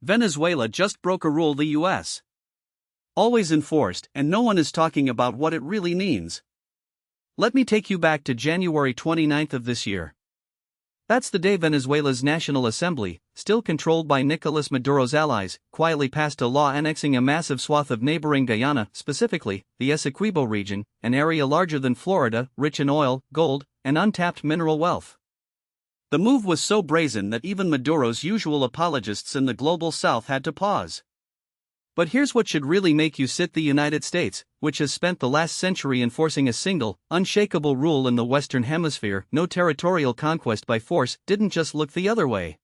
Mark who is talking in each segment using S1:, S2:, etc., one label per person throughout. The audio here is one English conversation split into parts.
S1: Venezuela just broke a rule the US always enforced, and no one is talking about what it really means. Let me take you back to January 29th of this year. That's the day Venezuela's National Assembly, still controlled by Nicolas Maduro's allies, quietly passed a law annexing a massive swath of neighboring Guyana, specifically the Essequibo region, an area larger than Florida, rich in oil, gold, and untapped mineral wealth. The move was so brazen that even Maduro's usual apologists in the global south had to pause. But here's what should really make you sit: the United States, which has spent the last century enforcing a single, unshakable rule in the Western Hemisphere, no territorial conquest by force, didn't just look the other way.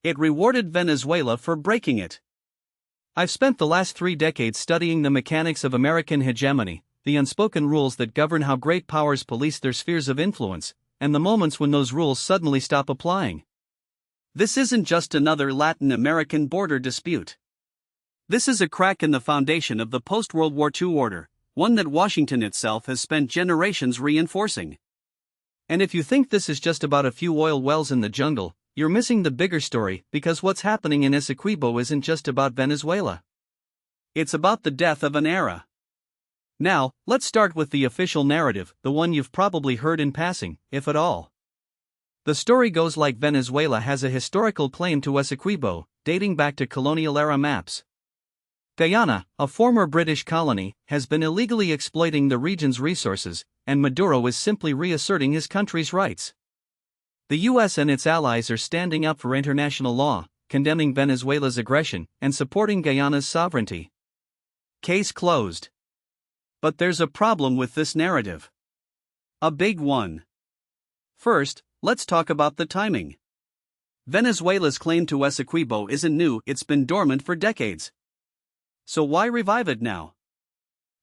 S1: It rewarded Venezuela for breaking it. I've spent the last 3 decades studying the mechanics of American hegemony, the unspoken rules that govern how great powers police their spheres of influence, and the moments when those rules suddenly stop applying. This isn't just another Latin American border dispute. This is a crack in the foundation of the post-World War II order, one that Washington itself has spent generations reinforcing. And if you think this is just about a few oil wells in the jungle, you're missing the bigger story, because what's happening in Essequibo isn't just about Venezuela. It's about the death of an era. Now, let's start with the official narrative, the one you've probably heard in passing, if at all. The story goes like Venezuela has a historical claim to Essequibo, dating back to colonial-era maps. Guyana, a former British colony, has been illegally exploiting the region's resources, and Maduro is simply reasserting his country's rights. The US and its allies are standing up for international law, condemning Venezuela's aggression, and supporting Guyana's sovereignty. Case closed. But there's a problem with this narrative. A big one. First, let's talk about the timing. Venezuela's claim to Essequibo isn't new, it's been dormant for decades. So why revive it now?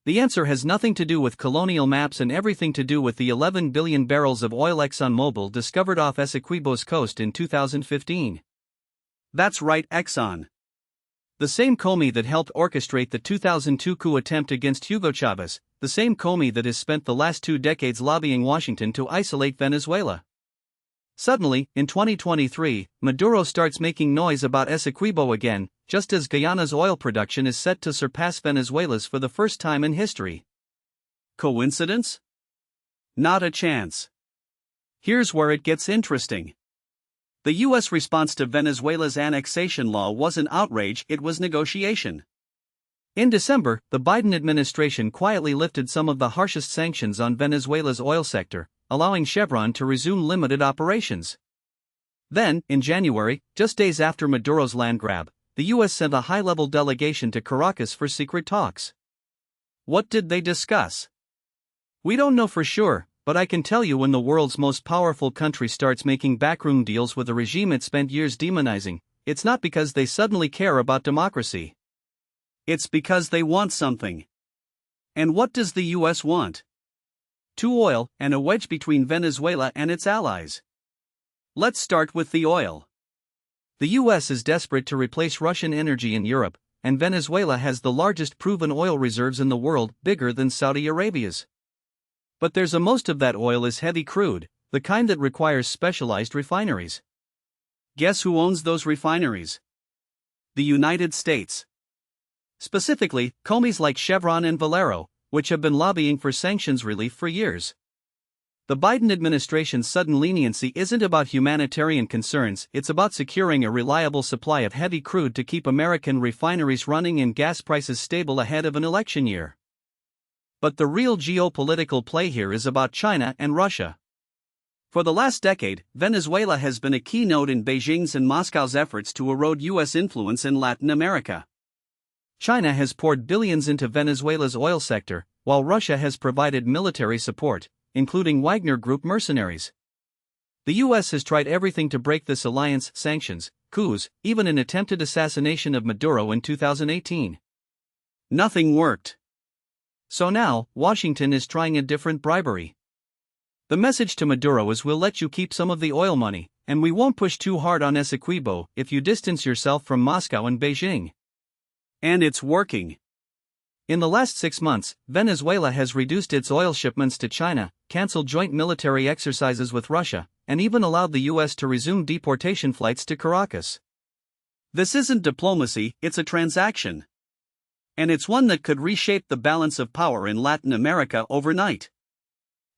S1: The answer has nothing to do with colonial maps and everything to do with the 11 billion barrels of oil ExxonMobil discovered off Essequibo's coast in 2015. That's right, Exxon. The same Comey that helped orchestrate the 2002 coup attempt against Hugo Chavez, the same Comey that has spent the last 2 decades lobbying Washington to isolate Venezuela. Suddenly, in 2023, Maduro starts making noise about Essequibo again, just as Guyana's oil production is set to surpass Venezuela's for the first time in history. Coincidence? Not a chance. Here's where it gets interesting. The U.S. response to Venezuela's annexation law wasn't outrage, it was negotiation. In December, the Biden administration quietly lifted some of the harshest sanctions on Venezuela's oil sector, allowing Chevron to resume limited operations. Then, in January, just days after Maduro's land grab, the U.S. sent a high-level delegation to Caracas for secret talks. What did they discuss? We don't know for sure, but I can tell you, when the world's most powerful country starts making backroom deals with a regime it spent years demonizing, it's not because they suddenly care about democracy. It's because they want something. And what does the U.S. want? Oil, and a wedge between Venezuela and its allies. Let's start with the oil. The U.S. is desperate to replace Russian energy in Europe, and Venezuela has the largest proven oil reserves in the world, bigger than Saudi Arabia's. But most of that oil is heavy crude, the kind that requires specialized refineries. Guess who owns those refineries? The United States. Specifically, Comey's like Chevron and Valero, which have been lobbying for sanctions relief for years. The Biden administration's sudden leniency isn't about humanitarian concerns, it's about securing a reliable supply of heavy crude to keep American refineries running and gas prices stable ahead of an election year. But the real geopolitical play here is about China and Russia. For the last decade, Venezuela has been a keynote in Beijing's and Moscow's efforts to erode U.S. influence in Latin America. China has poured billions into Venezuela's oil sector, while Russia has provided military support, including Wagner Group mercenaries. The U.S. has tried everything to break this alliance: sanctions, coups, even an attempted assassination of Maduro in 2018. Nothing worked. So now, Washington is trying a different bribery. The message to Maduro is: we'll let you keep some of the oil money, and we won't push too hard on Essequibo if you distance yourself from Moscow and Beijing. And it's working. In the last 6 months, Venezuela has reduced its oil shipments to China, canceled joint military exercises with Russia, and even allowed the U.S. to resume deportation flights to Caracas. This isn't diplomacy, it's a transaction. And it's one that could reshape the balance of power in Latin America overnight.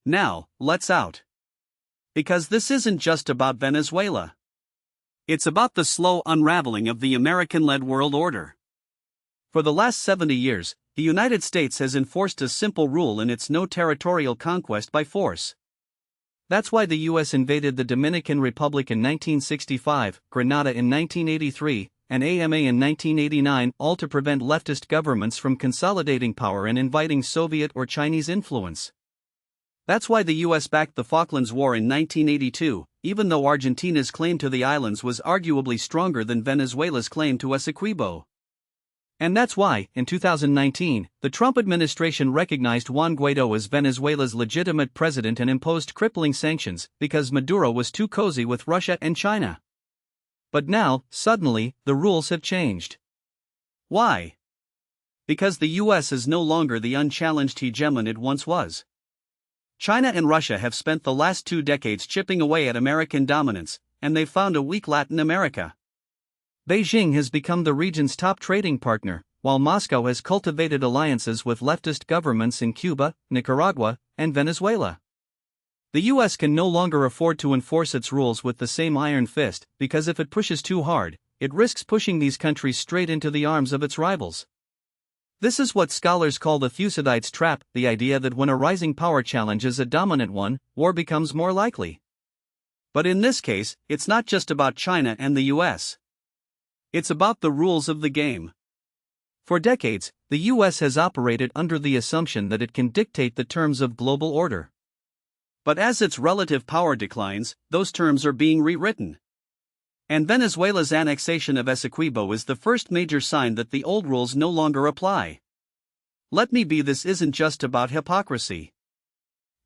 S1: Now, let's out. Because this isn't just about Venezuela. It's about the slow unraveling of the American-led world order. For the last 70 years, the United States has enforced a simple rule in its no territorial conquest by force. That's why the U.S. invaded the Dominican Republic in 1965, Grenada in 1983, and AMA in 1989, all to prevent leftist governments from consolidating power and inviting Soviet or Chinese influence. That's why the U.S. backed the Falklands War in 1982, even though Argentina's claim to the islands was arguably stronger than Venezuela's claim to Essequibo. And that's why, in 2019, the Trump administration recognized Juan Guaidó as Venezuela's legitimate president and imposed crippling sanctions because Maduro was too cozy with Russia and China. But now, suddenly, the rules have changed. Why? Because the US is no longer the unchallenged hegemon it once was. China and Russia have spent the last 2 decades chipping away at American dominance, and they've found a weak Latin America. Beijing has become the region's top trading partner, while Moscow has cultivated alliances with leftist governments in Cuba, Nicaragua, and Venezuela. The US can no longer afford to enforce its rules with the same iron fist, because if it pushes too hard, it risks pushing these countries straight into the arms of its rivals. This is what scholars call the Thucydides trap, the idea that when a rising power challenges a dominant one, war becomes more likely. But in this case, it's not just about China and the US. It's about the rules of the game. For decades, the US has operated under the assumption that it can dictate the terms of global order. But as its relative power declines, those terms are being rewritten. And Venezuela's annexation of Essequibo is the first major sign that the old rules no longer apply. Let me be, this isn't just about hypocrisy.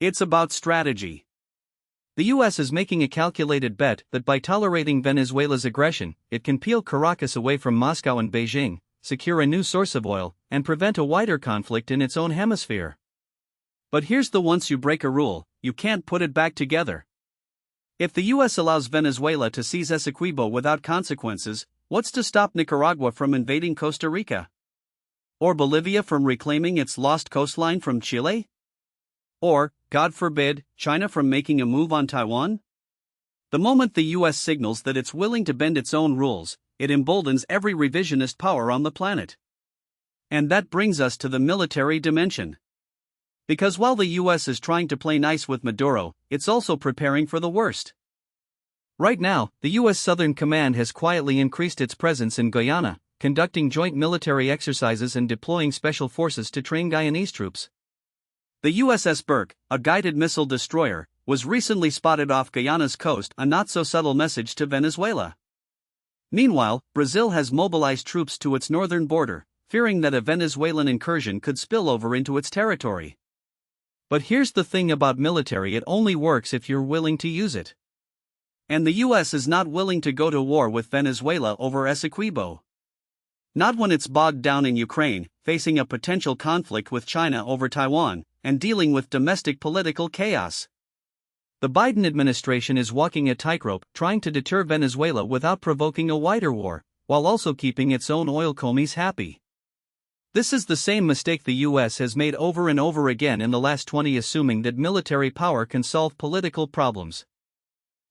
S1: It's about strategy. The US is making a calculated bet that by tolerating Venezuela's aggression, it can peel Caracas away from Moscow and Beijing, secure a new source of oil, and prevent a wider conflict in its own hemisphere. But here's the once you break a rule, you can't put it back together. If the US allows Venezuela to seize Essequibo without consequences, what's to stop Nicaragua from invading Costa Rica? Or Bolivia from reclaiming its lost coastline from Chile? Or, God forbid, China from making a move on Taiwan? The moment the US signals that it's willing to bend its own rules, it emboldens every revisionist power on the planet. And that brings us to the military dimension. Because while the US is trying to play nice with Maduro, it's also preparing for the worst. Right now, the US Southern Command has quietly increased its presence in Guyana, conducting joint military exercises and deploying special forces to train Guyanese troops. The USS Burke, a guided missile destroyer, was recently spotted off Guyana's coast, a not-so-subtle message to Venezuela. Meanwhile, Brazil has mobilized troops to its northern border, fearing that a Venezuelan incursion could spill over into its territory. But here's the thing about military: it only works if you're willing to use it. And the US is not willing to go to war with Venezuela over Essequibo. Not when it's bogged down in Ukraine, facing a potential conflict with China over Taiwan, and dealing with domestic political chaos. The Biden administration is walking a tightrope, trying to deter Venezuela without provoking a wider war, while also keeping its own oil commies happy. This is the same mistake the US has made over and over again in the last 20, assuming that military power can solve political problems.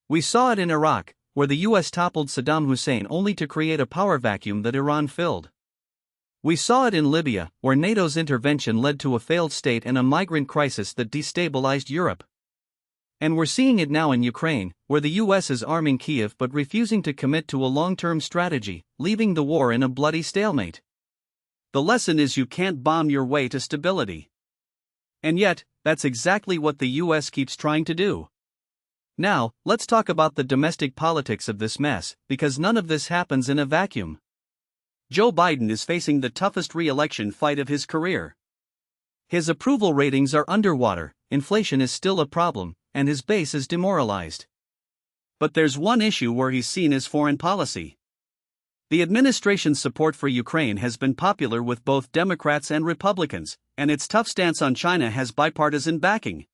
S1: We saw it in Iraq, where the US toppled Saddam Hussein only to create a power vacuum that Iran filled. We saw it in Libya, where NATO's intervention led to a failed state and a migrant crisis that destabilized Europe. And we're seeing it now in Ukraine, where the US is arming Kyiv but refusing to commit to a long-term strategy, leaving the war in a bloody stalemate. The lesson is you can't bomb your way to stability. And yet, that's exactly what the US keeps trying to do. Now, let's talk about the domestic politics of this mess, because none of this happens in a vacuum. Joe Biden is facing the toughest re-election fight of his career. His approval ratings are underwater, inflation is still a problem, and his base is demoralized. But there's one issue where he's seen as foreign policy. The administration's support for Ukraine has been popular with both Democrats and Republicans, and its tough stance on China has bipartisan backing.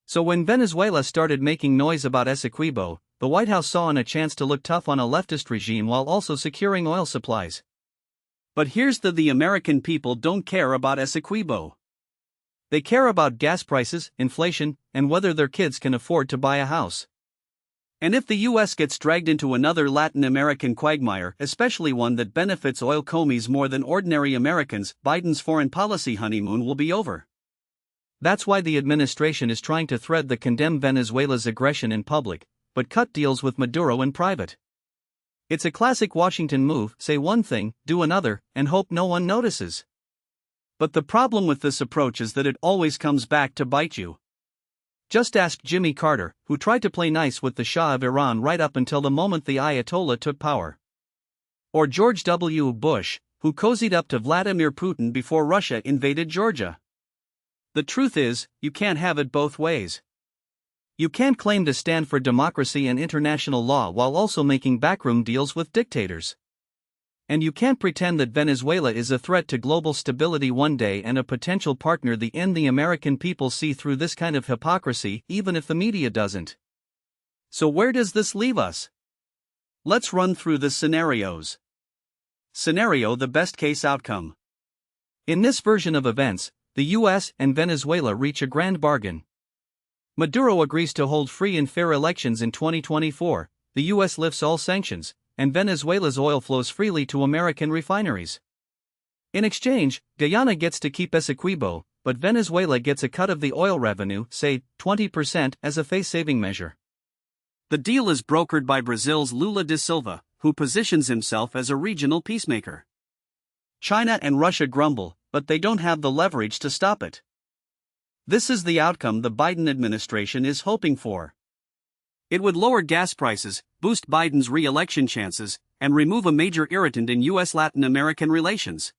S1: So when Venezuela started making noise about Essequibo, the White House saw a chance to look tough on a leftist regime while also securing oil supplies. But here's the American people don't care about Essequibo. They care about gas prices, inflation, and whether their kids can afford to buy a house. And if the US gets dragged into another Latin American quagmire, especially one that benefits oil commies more than ordinary Americans, Biden's foreign policy honeymoon will be over. That's why the administration is trying to condemn Venezuela's aggression in public, but cut deals with Maduro in private. It's a classic Washington move: say one thing, do another, and hope no one notices. But the problem with this approach is that it always comes back to bite you. Just ask Jimmy Carter, who tried to play nice with the Shah of Iran right up until the moment the Ayatollah took power. Or George W. Bush, who cozied up to Vladimir Putin before Russia invaded Georgia. The truth is, you can't have it both ways. You can't claim to stand for democracy and international law while also making backroom deals with dictators. And you can't pretend that Venezuela is a threat to global stability one day and a potential partner the American people see through this kind of hypocrisy, even if the media doesn't. So where does this leave us? Let's run through the scenarios. Scenario: the best case outcome. In this version of events, the US and Venezuela reach a grand bargain. Maduro agrees to hold free and fair elections in 2024, the US lifts all sanctions, and Venezuela's oil flows freely to American refineries. In exchange, Guyana gets to keep Essequibo, but Venezuela gets a cut of the oil revenue, say 20%, as a face-saving measure. The deal is brokered by Brazil's Lula da Silva, who positions himself as a regional peacemaker. China and Russia grumble, but they don't have the leverage to stop it. This is the outcome the Biden administration is hoping for. It would lower gas prices, boost Biden's re-election chances, and remove a major irritant in US-Latin American relations.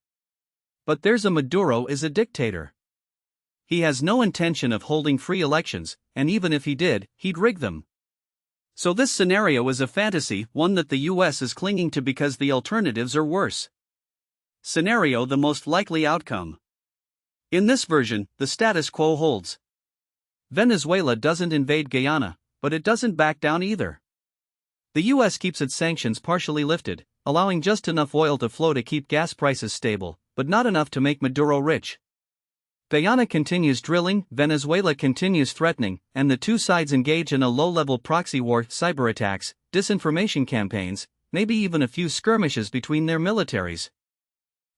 S1: But there's Maduro is a dictator. He has no intention of holding free elections, and even if he did, he'd rig them. So this scenario is a fantasy, one that the US is clinging to because the alternatives are worse. Scenario: the most likely outcome. In this version, the status quo holds. Venezuela doesn't invade Guyana, but it doesn't back down either. The US keeps its sanctions partially lifted, allowing just enough oil to flow to keep gas prices stable, but not enough to make Maduro rich. Guyana continues drilling, Venezuela continues threatening, and the two sides engage in a low-level proxy war, cyber attacks, disinformation campaigns, maybe even a few skirmishes between their militaries.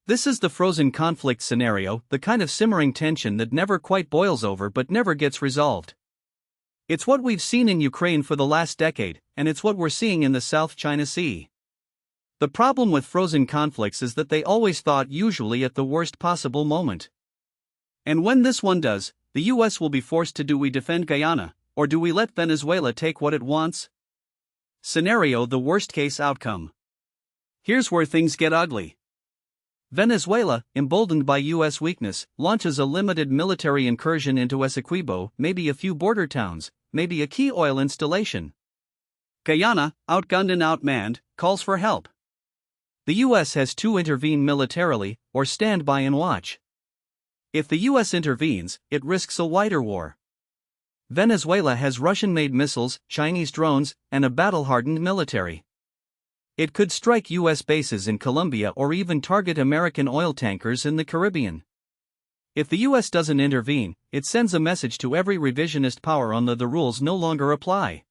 S1: This is the frozen conflict scenario, the kind of simmering tension that never quite boils over but never gets resolved. It's what we've seen in Ukraine for the last decade, and it's what we're seeing in the South China Sea. The problem with frozen conflicts is that they always thaw usually at the worst possible moment. And when this one does, the US will be forced to: do we defend Guyana, or do we let Venezuela take what it wants? Scenario: the worst case outcome. Here's where things get ugly. Venezuela, emboldened by US weakness, launches a limited military incursion into Essequibo, maybe a few border towns, maybe a key oil installation. Guyana, outgunned and outmanned, calls for help. The US has to intervene militarily, or stand by and watch. If the US intervenes, it risks a wider war. Venezuela has Russian-made missiles, Chinese drones, and a battle-hardened military. It could strike US bases in Colombia or even target American oil tankers in the Caribbean. If the US doesn't intervene, it sends a message to every revisionist power on the rules no longer apply.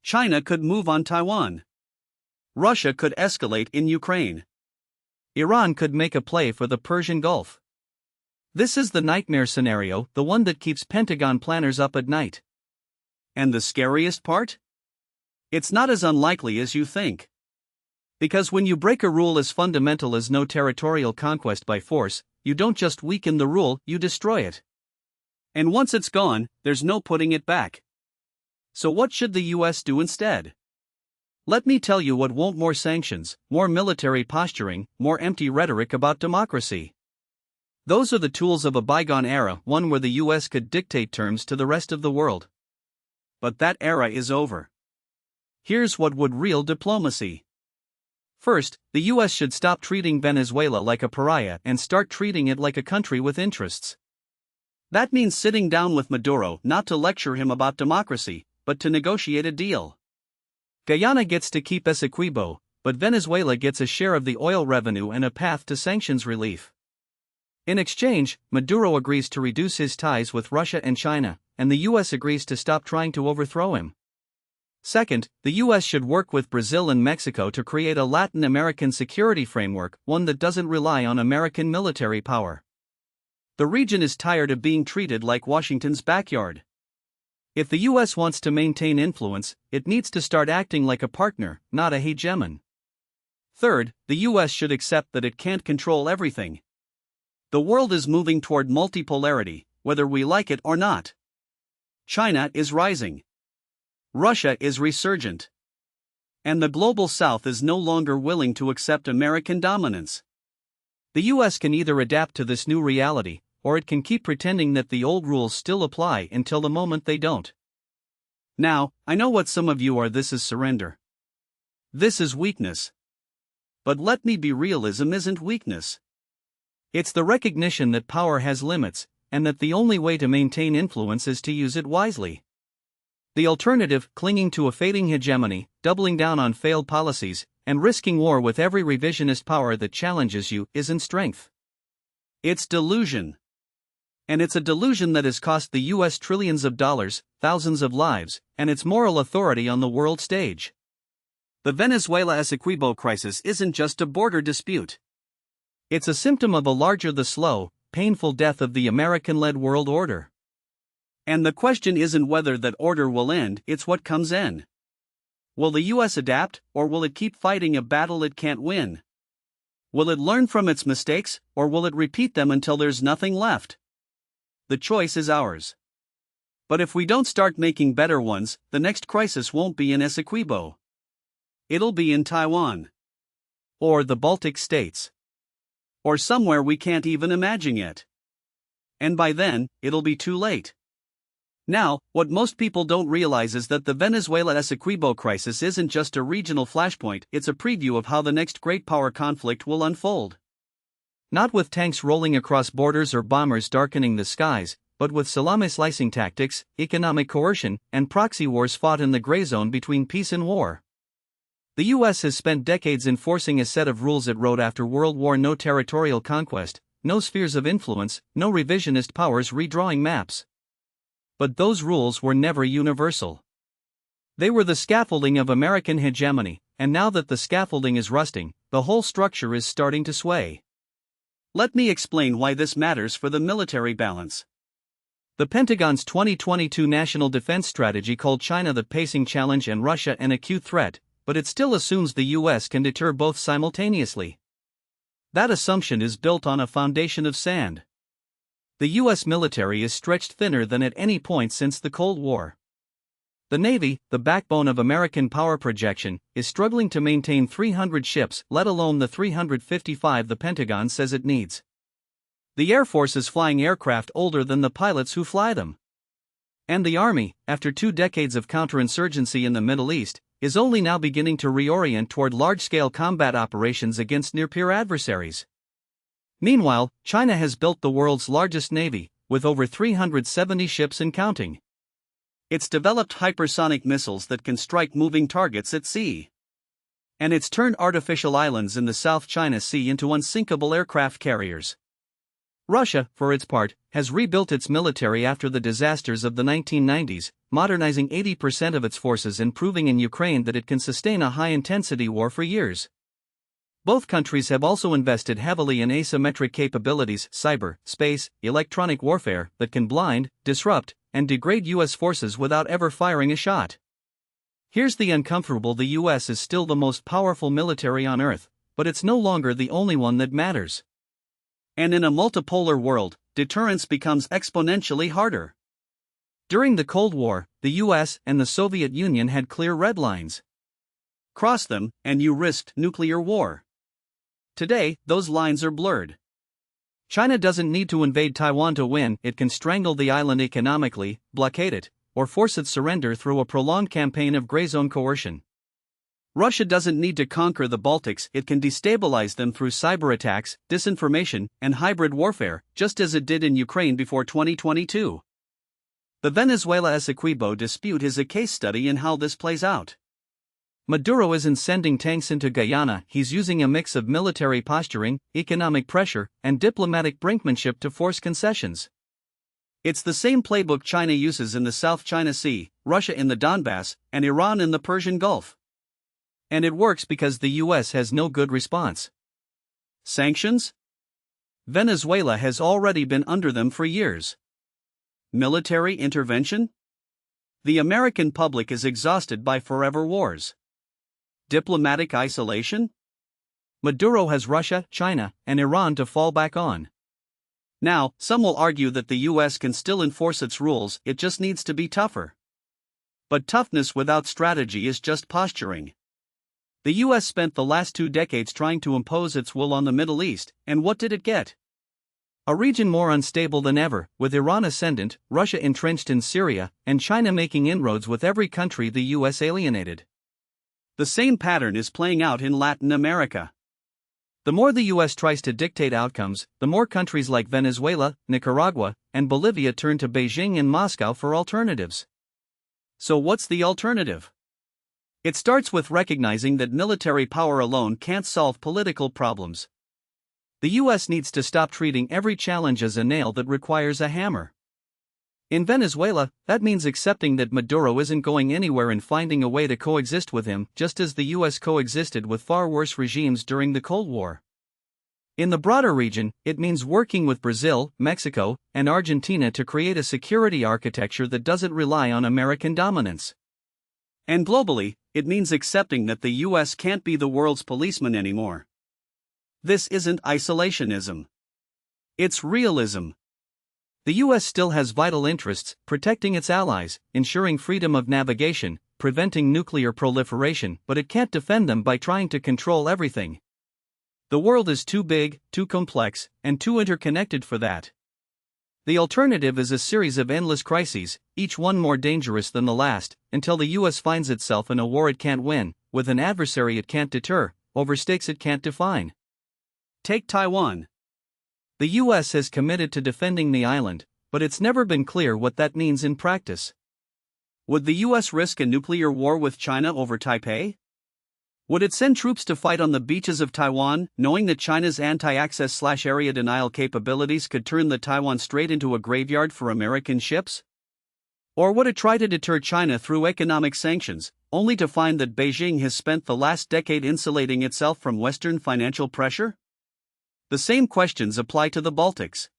S1: China could move on Taiwan. Russia could escalate in Ukraine. Iran could make a play for the Persian Gulf. This is the nightmare scenario, the one that keeps Pentagon planners up at night. And the scariest part? It's not as unlikely as you think. Because when you break a rule as fundamental as no territorial conquest by force, you don't just weaken the rule, you destroy it. And once it's gone, there's no putting it back. So what should the US do instead? Let me tell you what won't: more sanctions, more military posturing, more empty rhetoric about democracy. Those are the tools of a bygone era, one where the US could dictate terms to the rest of the world. But that era is over. Here's what would: real diplomacy. First, the US should stop treating Venezuela like a pariah and start treating it like a country with interests. That means sitting down with Maduro not to lecture him about democracy, but to negotiate a deal. Guyana gets to keep Essequibo, but Venezuela gets a share of the oil revenue and a path to sanctions relief. In exchange, Maduro agrees to reduce his ties with Russia and China, and the US agrees to stop trying to overthrow him. Second, the US should work with Brazil and Mexico to create a Latin American security framework, one that doesn't rely on American military power. The region is tired of being treated like Washington's backyard. If the US wants to maintain influence, it needs to start acting like a partner, not a hegemon. Third, the US should accept that it can't control everything. The world is moving toward multipolarity, whether we like it or not. China is rising. Russia is resurgent. And the global South is no longer willing to accept American dominance. The US can either adapt to this new reality, or it can keep pretending that the old rules still apply until the moment they don't. Now, I know what some of you are. This is surrender. This is weakness. But let me be, realism isn't weakness. It's the recognition that power has limits, and that the only way to maintain influence is to use it wisely. The alternative, clinging to a fading hegemony, doubling down on failed policies, and risking war with every revisionist power that challenges you, isn't strength. It's delusion. And it's a delusion that has cost the US trillions of dollars, thousands of lives, and its moral authority on the world stage. The Venezuela Essequibo crisis isn't just a border dispute. It's a symptom of a larger, the slow, painful death of the American-led world order. And the question isn't whether that order will end, it's what comes in. Will the US adapt, or will it keep fighting a battle it can't win? Will it learn from its mistakes, or will it repeat them until there's nothing left? The choice is ours. But if we don't start making better ones, the next crisis won't be in Essequibo. It'll be in Taiwan. Or the Baltic states. Or somewhere we can't even imagine yet. And by then, it'll be too late. Now, what most people don't realize is that the Venezuela Essequibo crisis isn't just a regional flashpoint, it's a preview of how the next great power conflict will unfold. Not with tanks rolling across borders or bombers darkening the skies, but with salami slicing tactics, economic coercion, and proxy wars fought in the gray zone between peace and war. The US has spent decades enforcing a set of rules it wrote after World War: no territorial conquest, no spheres of influence, no revisionist powers redrawing maps. But those rules were never universal. They were the scaffolding of American hegemony, and now that the scaffolding is rusting, the whole structure is starting to sway. Let me explain why this matters for the military balance. The Pentagon's 2022 National Defense Strategy called China the pacing challenge and Russia an acute threat, but it still assumes the US can deter both simultaneously. That assumption is built on a foundation of sand. The US military is stretched thinner than at any point since the Cold War. The Navy, the backbone of American power projection, is struggling to maintain 300 ships, let alone the 355 the Pentagon says it needs. The Air Force is flying aircraft older than the pilots who fly them. And the Army, after 2 decades of counterinsurgency in the Middle East, is only now beginning to reorient toward large-scale combat operations against near-peer adversaries. Meanwhile, China has built the world's largest navy, with over 370 ships and counting. It's developed hypersonic missiles that can strike moving targets at sea. And it's turned artificial islands in the South China Sea into unsinkable aircraft carriers. Russia, for its part, has rebuilt its military after the disasters of the 1990s, modernizing 80% of its forces and proving in Ukraine that it can sustain a high-intensity war for years. Both countries have also invested heavily in asymmetric capabilities, cyber, space, electronic warfare, that can blind, disrupt, and degrade US forces without ever firing a shot. Here's the uncomfortable: the US is still the most powerful military on Earth, but it's no longer the only one that matters. And in a multipolar world, deterrence becomes exponentially harder. During the Cold War, the US and the Soviet Union had clear red lines. Cross them, and you risked nuclear war. Today, those lines are blurred. China doesn't need to invade Taiwan to win, it can strangle the island economically, blockade it, or force its surrender through a prolonged campaign of gray zone coercion. Russia doesn't need to conquer the Baltics, it can destabilize them through cyber attacks, disinformation, and hybrid warfare, just as it did in Ukraine before 2022. The Venezuela Essequibo dispute is a case study in how this plays out. Maduro isn't sending tanks into Guyana, he's using a mix of military posturing, economic pressure, and diplomatic brinkmanship to force concessions. It's the same playbook China uses in the South China Sea, Russia in the Donbass, and Iran in the Persian Gulf. And it works because the US has no good response. Sanctions? Venezuela has already been under them for years. Military intervention? The American public is exhausted by forever wars. Diplomatic isolation? Maduro has Russia, China, and Iran to fall back on. Now, some will argue that the US can still enforce its rules, it just needs to be tougher. But toughness without strategy is just posturing. The US spent the last 2 decades trying to impose its will on the Middle East, and what did it get? A region more unstable than ever, with Iran ascendant, Russia entrenched in Syria, and China making inroads with every country the US alienated. The same pattern is playing out in Latin America. The more the US tries to dictate outcomes, the more countries like Venezuela, Nicaragua, and Bolivia turn to Beijing and Moscow for alternatives. So what's the alternative? It starts with recognizing that military power alone can't solve political problems. The US needs to stop treating every challenge as a nail that requires a hammer. In Venezuela, that means accepting that Maduro isn't going anywhere and finding a way to coexist with him, just as the US coexisted with far worse regimes during the Cold War. In the broader region, it means working with Brazil, Mexico, and Argentina to create a security architecture that doesn't rely on American dominance. And globally, it means accepting that the US can't be the world's policeman anymore. This isn't isolationism. It's realism. The US still has vital interests, protecting its allies, ensuring freedom of navigation, preventing nuclear proliferation, but it can't defend them by trying to control everything. The world is too big, too complex, and too interconnected for that. The alternative is a series of endless crises, each one more dangerous than the last, until the US finds itself in a war it can't win, with an adversary it can't deter, over stakes it can't define. Take Taiwan. The US has committed to defending the island, but it's never been clear what that means in practice. Would the US risk a nuclear war with China over Taipei? Would it send troops to fight on the beaches of Taiwan, knowing that China's anti-access/area denial capabilities could turn the Taiwan Strait into a graveyard for American ships? Or would it try to deter China through economic sanctions, only to find that Beijing has spent the last decade insulating itself from Western financial pressure? The same questions apply to the Baltics.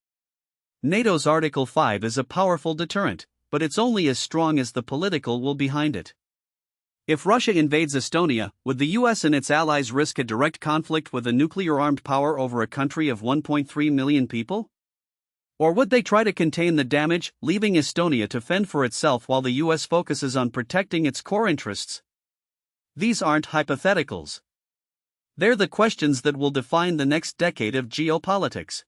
S1: NATO's Article 5 is a powerful deterrent, but it's only as strong as the political will behind it. If Russia invades Estonia, would the US and its allies risk a direct conflict with a nuclear-armed power over a country of 1.3 million people? Or would they try to contain the damage, leaving Estonia to fend for itself while the US focuses on protecting its core interests? These aren't hypotheticals. They're the questions that will define the next decade of geopolitics.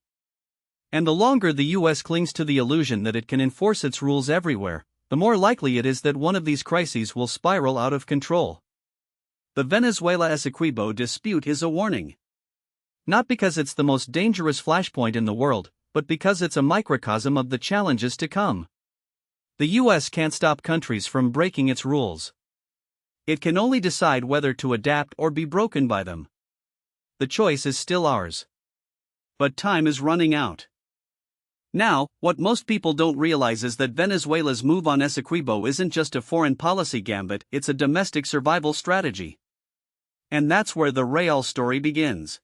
S1: And the longer the US clings to the illusion that it can enforce its rules everywhere, the more likely it is that one of these crises will spiral out of control. The Venezuela Essequibo dispute is a warning. Not because it's the most dangerous flashpoint in the world, but because it's a microcosm of the challenges to come. The US can't stop countries from breaking its rules. It can only decide whether to adapt or be broken by them. The choice is still ours. But time is running out. Now, what most people don't realize is that Venezuela's move on Essequibo isn't just a foreign policy gambit, it's a domestic survival strategy. And that's where the real story begins.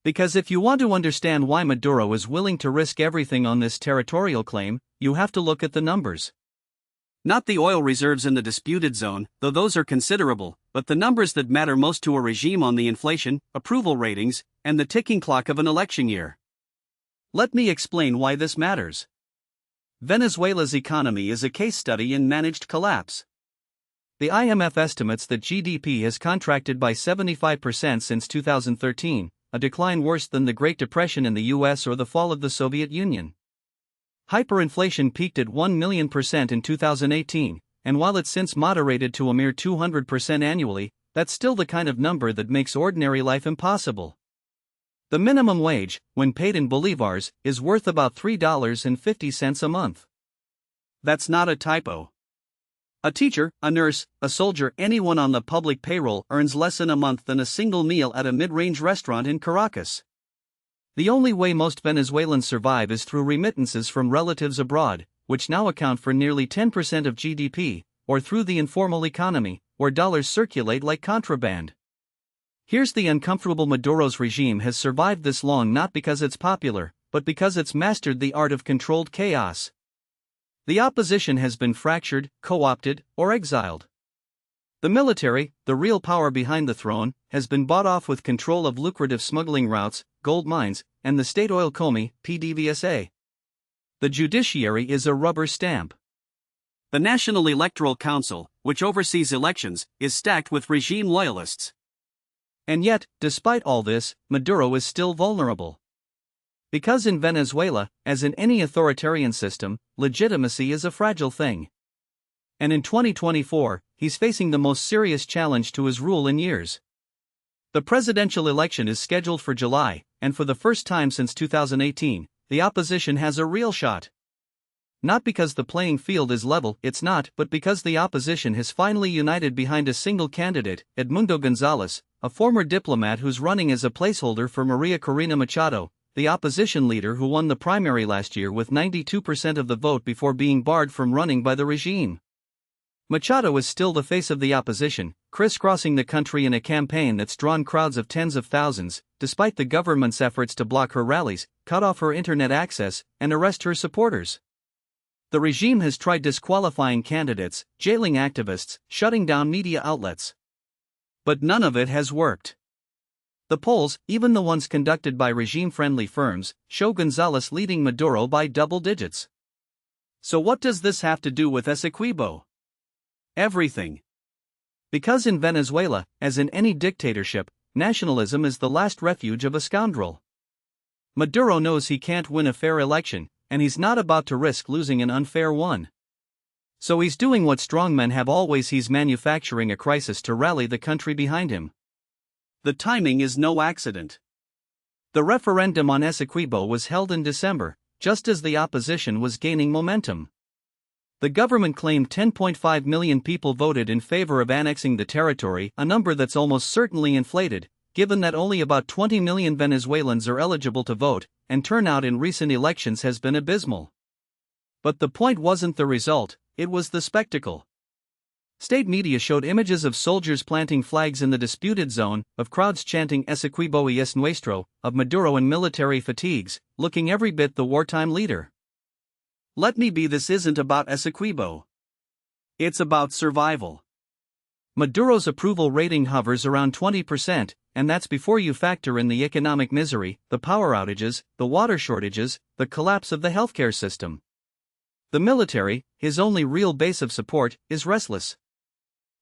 S1: Because if you want to understand why Maduro is willing to risk everything on this territorial claim, you have to look at the numbers. Not the oil reserves in the disputed zone, though those are considerable, but the numbers that matter most to a regime on the inflation, approval ratings, and the ticking clock of an election year. Let me explain why this matters. Venezuela's economy is a case study in managed collapse. The IMF estimates that GDP has contracted by 75% since 2013, a decline worse than the Great Depression in the US or the fall of the Soviet Union. Hyperinflation peaked at 1,000,000% in 2018, and while it's since moderated to a mere 200% annually, that's still the kind of number that makes ordinary life impossible. The minimum wage, when paid in bolivars, is worth about $3.50 a month. That's not a typo. A teacher, a nurse, a soldier, anyone on the public payroll earns less in a month than a single meal at a mid-range restaurant in Caracas. The only way most Venezuelans survive is through remittances from relatives abroad, which now account for nearly 10% of GDP, or through the informal economy, where dollars circulate like contraband. Here's the uncomfortable: Maduro's regime has survived this long not because it's popular, but because it's mastered the art of controlled chaos. The opposition has been fractured, co-opted, or exiled. The military, the real power behind the throne, has been bought off with control of lucrative smuggling routes, gold mines, and the state oil company, PDVSA. The judiciary is a rubber stamp. The National Electoral Council, which oversees elections, is stacked with regime loyalists. And yet, despite all this, Maduro is still vulnerable. Because in Venezuela, as in any authoritarian system, legitimacy is a fragile thing. And in 2024, he's facing the most serious challenge to his rule in years. The presidential election is scheduled for July, and for the first time since 2018, the opposition has a real shot. Not because the playing field is level, it's not, but because the opposition has finally united behind a single candidate, Edmundo Gonzalez, a former diplomat who's running as a placeholder for Maria Corina Machado, the opposition leader who won the primary last year with 92% of the vote before being barred from running by the regime. Machado is still the face of the opposition, crisscrossing the country in a campaign that's drawn crowds of tens of thousands, despite the government's efforts to block her rallies, cut off her internet access, and arrest her supporters. The regime has tried disqualifying candidates, jailing activists, shutting down media outlets. But none of it has worked. The polls, even the ones conducted by regime-friendly firms, show Gonzalez leading Maduro by double digits. So what does this have to do with Essequibo? Everything. Because in Venezuela, as in any dictatorship, nationalism is the last refuge of a scoundrel. Maduro knows he can't win a fair election, and he's not about to risk losing an unfair one. So he's doing what strongmen have always: he's manufacturing a crisis to rally the country behind him. The timing is no accident. The referendum on Essequibo was held in December, just as the opposition was gaining momentum. The government claimed 10.5 million people voted in favor of annexing the territory, a number that's almost certainly inflated, given that only about 20 million Venezuelans are eligible to vote, and turnout in recent elections has been abysmal. But the point wasn't the result, it was the spectacle. State media showed images of soldiers planting flags in the disputed zone, of crowds chanting Essequibo y es nuestro, of Maduro in military fatigues, looking every bit the wartime leader. Let me be: this isn't about Essequibo. It's about survival. Maduro's approval rating hovers around 20%, and that's before you factor in the economic misery, the power outages, the water shortages, the collapse of the healthcare system. The military, his only real base of support, is restless.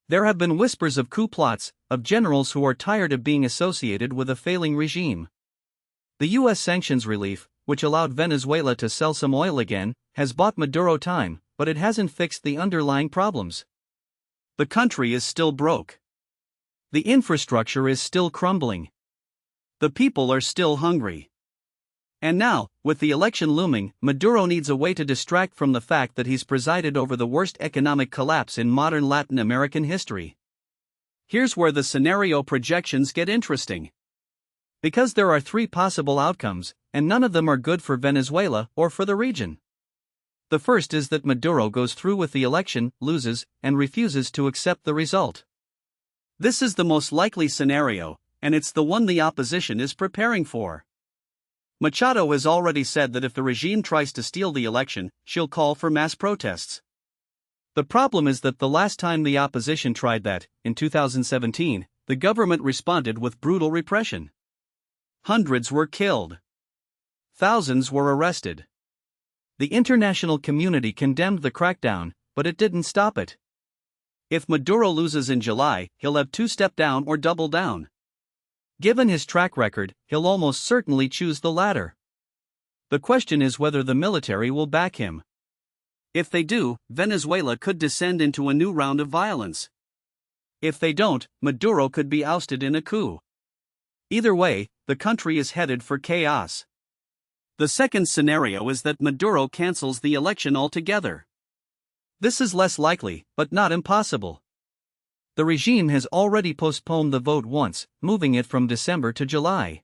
S1: There have been whispers of coup plots, of generals who are tired of being associated with a failing regime. The U.S. sanctions relief, which allowed Venezuela to sell some oil again, has bought Maduro time, but it hasn't fixed the underlying problems. The country is still broke. The infrastructure is still crumbling. The people are still hungry. And now, with the election looming, Maduro needs a way to distract from the fact that he's presided over the worst economic collapse in modern Latin American history. Here's where the scenario projections get interesting. Because there are three possible outcomes, and none of them are good for Venezuela or for the region. The first is that Maduro goes through with the election, loses, and refuses to accept the result. This is the most likely scenario, and it's the one the opposition is preparing for. Machado has already said that if the regime tries to steal the election, she'll call for mass protests. The problem is that the last time the opposition tried that, in 2017, the government responded with brutal repression. Hundreds were killed. Thousands were arrested. The international community condemned the crackdown, but it didn't stop it. If Maduro loses in July, he'll have to step down or double down. Given his track record, he'll almost certainly choose the latter. The question is whether the military will back him. If they do, Venezuela could descend into a new round of violence. If they don't, Maduro could be ousted in a coup. Either way, the country is headed for chaos. The second scenario is that Maduro cancels the election altogether. This is less likely, but not impossible. The regime has already postponed the vote once, moving it from December to July.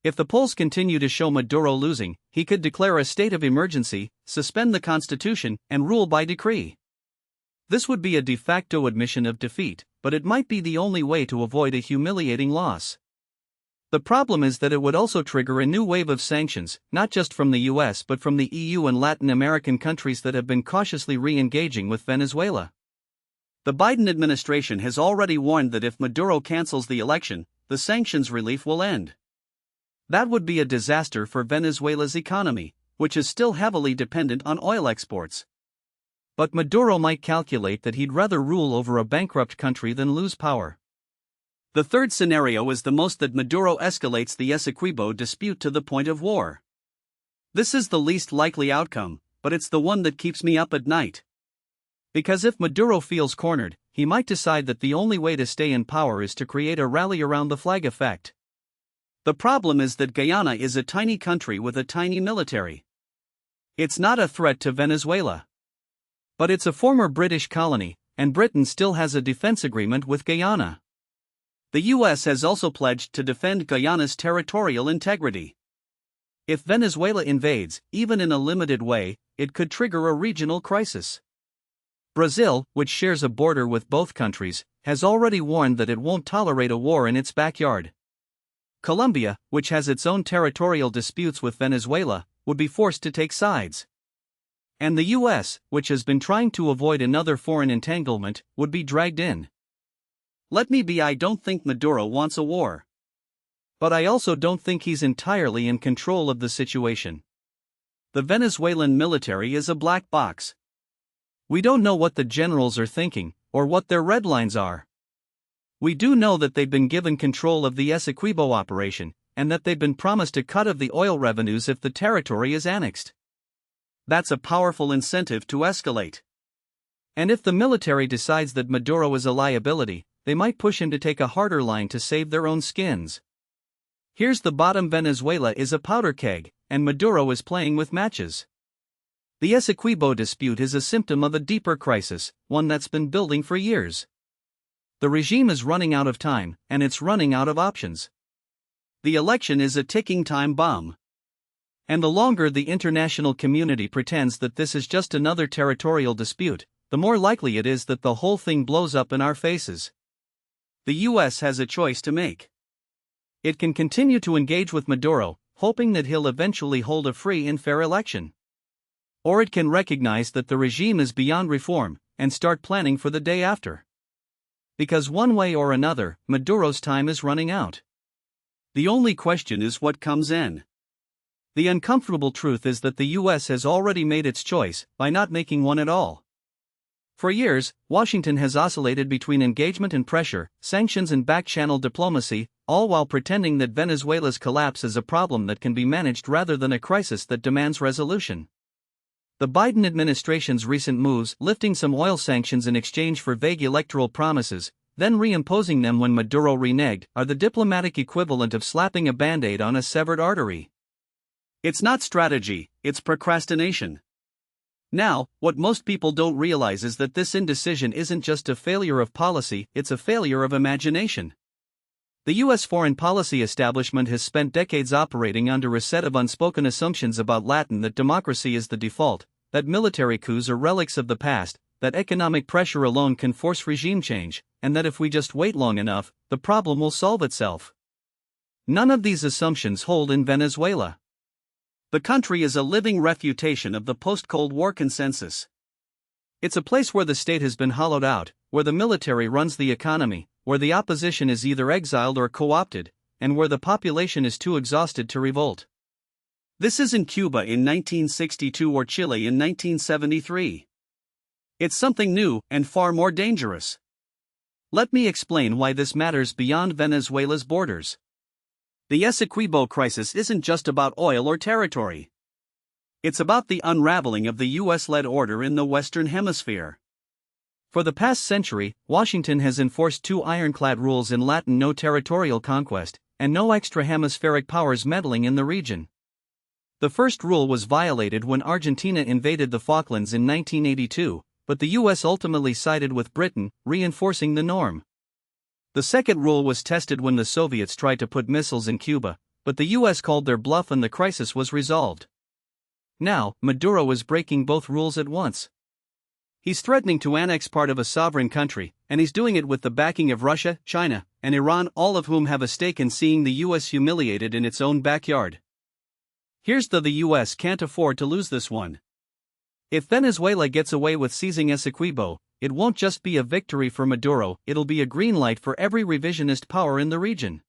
S1: If the polls continue to show Maduro losing, he could declare a state of emergency, suspend the constitution, and rule by decree. This would be a de facto admission of defeat, but it might be the only way to avoid a humiliating loss. The problem is that it would also trigger a new wave of sanctions, not just from the US but from the EU and Latin American countries that have been cautiously re-engaging with Venezuela. The Biden administration has already warned that if Maduro cancels the election, the sanctions relief will end. That would be a disaster for Venezuela's economy, which is still heavily dependent on oil exports. But Maduro might calculate that he'd rather rule over a bankrupt country than lose power. The third scenario is the most, that Maduro escalates the Essequibo dispute to the point of war. This is the least likely outcome, but it's the one that keeps me up at night. Because if Maduro feels cornered, he might decide that the only way to stay in power is to create a rally around the flag effect. The problem is that Guyana is a tiny country with a tiny military. It's not a threat to Venezuela. But it's a former British colony, and Britain still has a defense agreement with Guyana. The US has also pledged to defend Guyana's territorial integrity. If Venezuela invades, even in a limited way, it could trigger a regional crisis. Brazil, which shares a border with both countries, has already warned that it won't tolerate a war in its backyard. Colombia, which has its own territorial disputes with Venezuela, would be forced to take sides. And the US, which has been trying to avoid another foreign entanglement, would be dragged in. I don't think Maduro wants a war. But I also don't think he's entirely in control of the situation. The Venezuelan military is a black box. We don't know what the generals are thinking, or what their red lines are. We do know that they've been given control of the Essequibo operation, and that they've been promised a cut of the oil revenues if the territory is annexed. That's a powerful incentive to escalate. And if the military decides that Maduro is a liability, they might push him to take a harder line to save their own skins. Here's the bottom: Venezuela is a powder keg, and Maduro is playing with matches. The Essequibo dispute is a symptom of a deeper crisis, one that's been building for years. The regime is running out of time, and it's running out of options. The election is a ticking time bomb. And the longer the international community pretends that this is just another territorial dispute, the more likely it is that the whole thing blows up in our faces. The US has a choice to make. It can continue to engage with Maduro, hoping that he'll eventually hold a free and fair election. Or it can recognize that the regime is beyond reform, and start planning for the day after. Because one way or another, Maduro's time is running out. The only question is what comes in. The uncomfortable truth is that the US has already made its choice, by not making one at all. For years, Washington has oscillated between engagement and pressure, sanctions and back-channel diplomacy, all while pretending that Venezuela's collapse is a problem that can be managed rather than a crisis that demands resolution. The Biden administration's recent moves, lifting some oil sanctions in exchange for vague electoral promises, then reimposing them when Maduro reneged, are the diplomatic equivalent of slapping a band-aid on a severed artery. It's not strategy, it's procrastination. Now, what most people don't realize is that this indecision isn't just a failure of policy, it's a failure of imagination. The US foreign policy establishment has spent decades operating under a set of unspoken assumptions about Latin: that democracy is the default, that military coups are relics of the past, that economic pressure alone can force regime change, and that if we just wait long enough, the problem will solve itself. None of these assumptions hold in Venezuela. The country is a living refutation of the post-Cold War consensus. It's a place where the state has been hollowed out, where the military runs the economy, where the opposition is either exiled or co-opted, and where the population is too exhausted to revolt. This isn't Cuba in 1962 or Chile in 1973. It's something new and far more dangerous. Let me explain why this matters beyond Venezuela's borders. The Essequibo crisis isn't just about oil or territory. It's about the unraveling of the US-led order in the Western Hemisphere. For the past century, Washington has enforced two ironclad rules in Latin: no territorial conquest, and no extra-hemispheric powers meddling in the region. The first rule was violated when Argentina invaded the Falklands in 1982, but the US ultimately sided with Britain, reinforcing the norm. The second rule was tested when the Soviets tried to put missiles in Cuba, but the US called their bluff and the crisis was resolved. Now, Maduro is breaking both rules at once. He's threatening to annex part of a sovereign country, and he's doing it with the backing of Russia, China, and Iran, all of whom have a stake in seeing the US humiliated in its own backyard. Here's the US can't afford to lose this one. If Venezuela gets away with seizing Essequibo, it won't just be a victory for Maduro, it'll be a green light for every revisionist power in the region.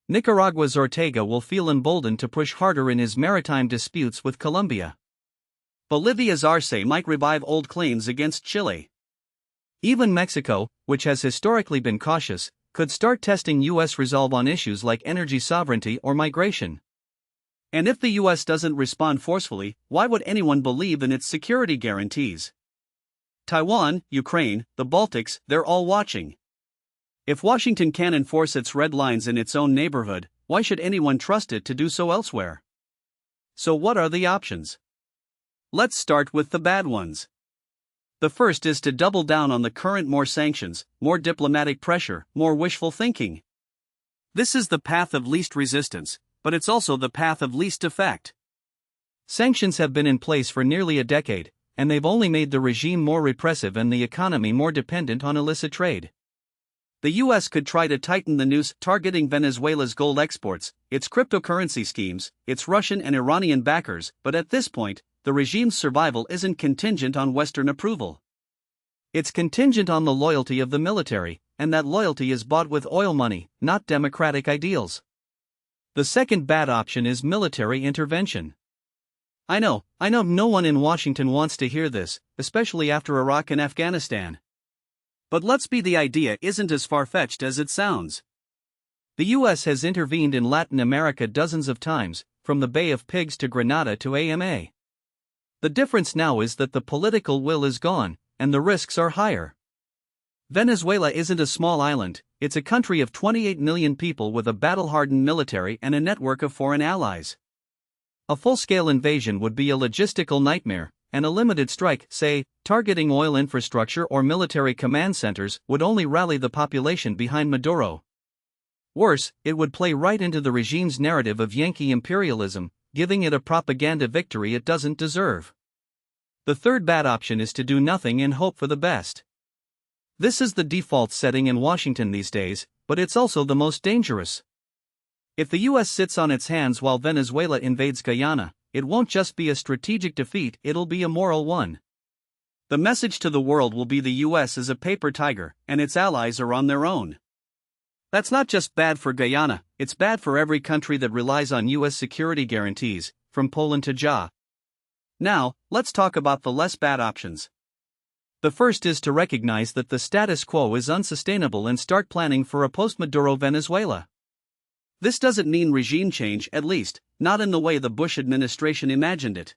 S1: Nicaragua's Ortega will feel emboldened to push harder in his maritime disputes with Colombia. Bolivia's Arce might revive old claims against Chile. Even Mexico, which has historically been cautious, could start testing US resolve on issues like energy sovereignty or migration. And if the US doesn't respond forcefully, why would anyone believe in its security guarantees? Taiwan, Ukraine, the Baltics, they're all watching. If Washington can enforce its red lines in its own neighborhood, why should anyone trust it to do so elsewhere? So what are the options? Let's start with the bad ones. The first is to double down on the current: more sanctions, more diplomatic pressure, more wishful thinking. This is the path of least resistance, but it's also the path of least effect. Sanctions have been in place for nearly a decade, and they've only made the regime more repressive and the economy more dependent on illicit trade. The US could try to tighten the noose, targeting Venezuela's gold exports, its cryptocurrency schemes, its Russian and Iranian backers, but at this point, the regime's survival isn't contingent on Western approval. It's contingent on the loyalty of the military, and that loyalty is bought with oil money, not democratic ideals. The second bad option is military intervention. I know no one in Washington wants to hear this, especially after Iraq and Afghanistan. But let's be, the idea isn't as far-fetched as it sounds. The US has intervened in Latin America dozens of times, from the Bay of Pigs to Grenada to AMA. The difference now is that the political will is gone, and the risks are higher. Venezuela isn't a small island, it's a country of 28 million people with a battle-hardened military and a network of foreign allies. A full-scale invasion would be a logistical nightmare, and a limited strike, say, targeting oil infrastructure or military command centers, would only rally the population behind Maduro. Worse, it would play right into the regime's narrative of Yankee imperialism, giving it a propaganda victory it doesn't deserve. The third bad option is to do nothing and hope for the best. This is the default setting in Washington these days, but it's also the most dangerous. If the US sits on its hands while Venezuela invades Guyana, it won't just be a strategic defeat, it'll be a moral one. The message to the world will be the US is a paper tiger, and its allies are on their own. That's not just bad for Guyana, it's bad for every country that relies on US security guarantees, from Poland to Japan. Now, let's talk about the less bad options. The first is to recognize that the status quo is unsustainable and start planning for a post-Maduro Venezuela. This doesn't mean regime change, at least, not in the way the Bush administration imagined it.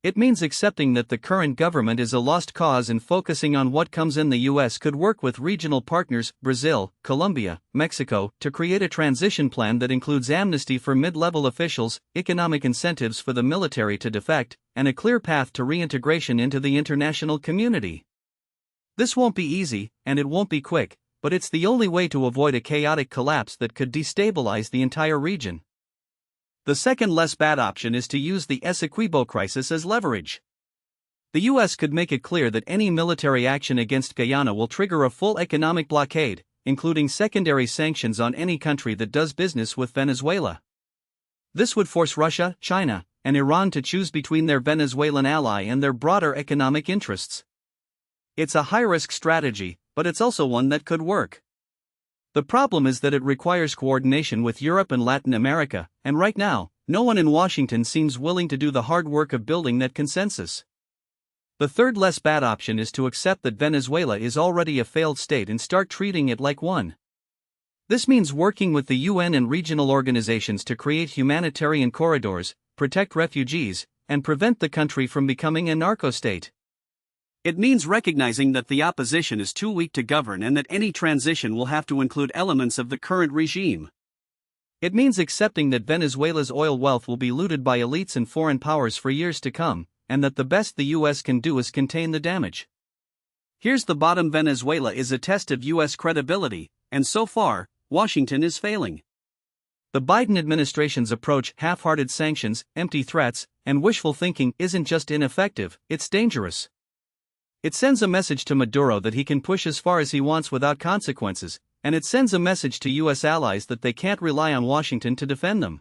S1: It means accepting that the current government is a lost cause and focusing on what comes in. The US could work with regional partners, Brazil, Colombia, Mexico, to create a transition plan that includes amnesty for mid-level officials, economic incentives for the military to defect, and a clear path to reintegration into the international community. This won't be easy, and it won't be quick, but it's the only way to avoid a chaotic collapse that could destabilize the entire region. The second less bad option is to use the Essequibo crisis as leverage. The US could make it clear that any military action against Guyana will trigger a full economic blockade, including secondary sanctions on any country that does business with Venezuela. This would force Russia, China, and Iran to choose between their Venezuelan ally and their broader economic interests. It's a high-risk strategy, but it's also one that could work. The problem is that it requires coordination with Europe and Latin America, and right now, no one in Washington seems willing to do the hard work of building that consensus. The third less bad option is to accept that Venezuela is already a failed state and start treating it like one. This means working with the UN and regional organizations to create humanitarian corridors, protect refugees, and prevent the country from becoming a narco-state. It means recognizing that the opposition is too weak to govern and that any transition will have to include elements of the current regime. It means accepting that Venezuela's oil wealth will be looted by elites and foreign powers for years to come, and that the best the US can do is contain the damage. Here's the bottom: Venezuela is a test of US credibility, and so far, Washington is failing. The Biden administration's approach, half-hearted sanctions, empty threats, and wishful thinking, isn't just ineffective, it's dangerous. It sends a message to Maduro that he can push as far as he wants without consequences, and it sends a message to US allies that they can't rely on Washington to defend them.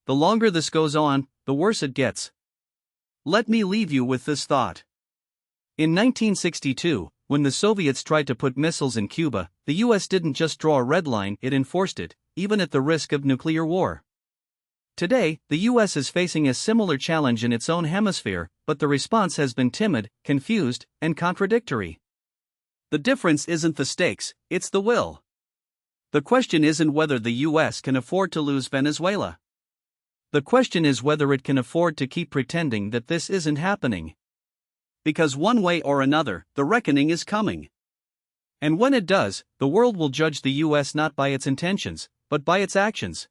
S1: The longer this goes on, the worse it gets. Let me leave you with this thought. In 1962, when the Soviets tried to put missiles in Cuba, the US didn't just draw a red line, it enforced it, even at the risk of nuclear war. Today, the US is facing a similar challenge in its own hemisphere, but the response has been timid, confused, and contradictory. The difference isn't the stakes, it's the will. The question isn't whether the US can afford to lose Venezuela. The question is whether it can afford to keep pretending that this isn't happening. Because one way or another, the reckoning is coming. And when it does, the world will judge the US not by its intentions, but by its actions.